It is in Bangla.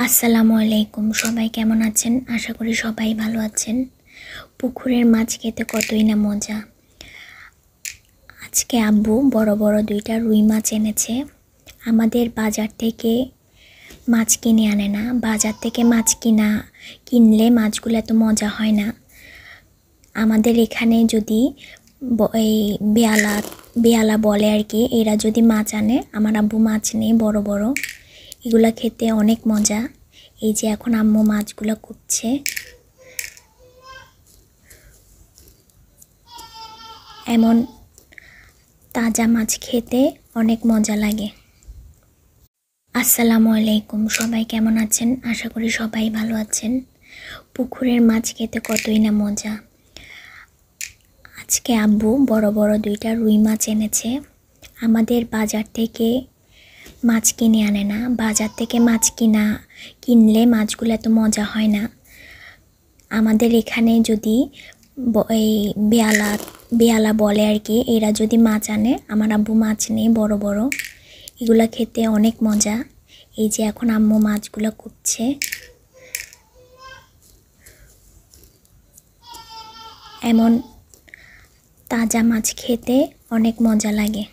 আসসালামু আলাইকুম। সবাই কেমন আছেন? আশা করি সবাই ভালো আছেন। পুকুরের মাছ খেতে কতই না মজা। আজকে আব্বু বড় বড় 2টা রুই মাছ এনেছে। আমাদের বাজার থেকে মাছ কিনে আনে না। বাজার থেকে মাছ কিনলে মাছগুলো এত মজা হয় না। আমাদের এখানে যদি এই বেয়ালা বলে আর কি, এরা যদি মাছ আনে, আমার আব্বু মাছ নেই বড় বড়, এগুলা খেতে অনেক মজা। এই যে এখন আম্মু মাছগুলো কুটছে। এমন তাজা মাছ খেতে অনেক মজা লাগে। আসসালামু আলাইকুম। সবাই কেমন আছেন? আশা করি সবাই ভালো আছেন। পুকুরের মাছ খেতে কতই না মজা। আজকে আব্বু বড় বড় 2টা রুই মাছ এনেছে। আমাদের বাজার থেকে মাছ কিনে আনে না। বাজার থেকে মাছ কিনলে মাছগুলো এত মজা হয় না। আমাদের এখানে যদি এই বেয়ালা বলে আর কি, এরা যদি মাছ আনে, আমার আব্বু মাছ নেই বড় বড়, এগুলা খেতে অনেক মজা। এই যে এখন আম্মু মাছগুলো কুটছে। এমন তাজা মাছ খেতে অনেক মজা লাগে।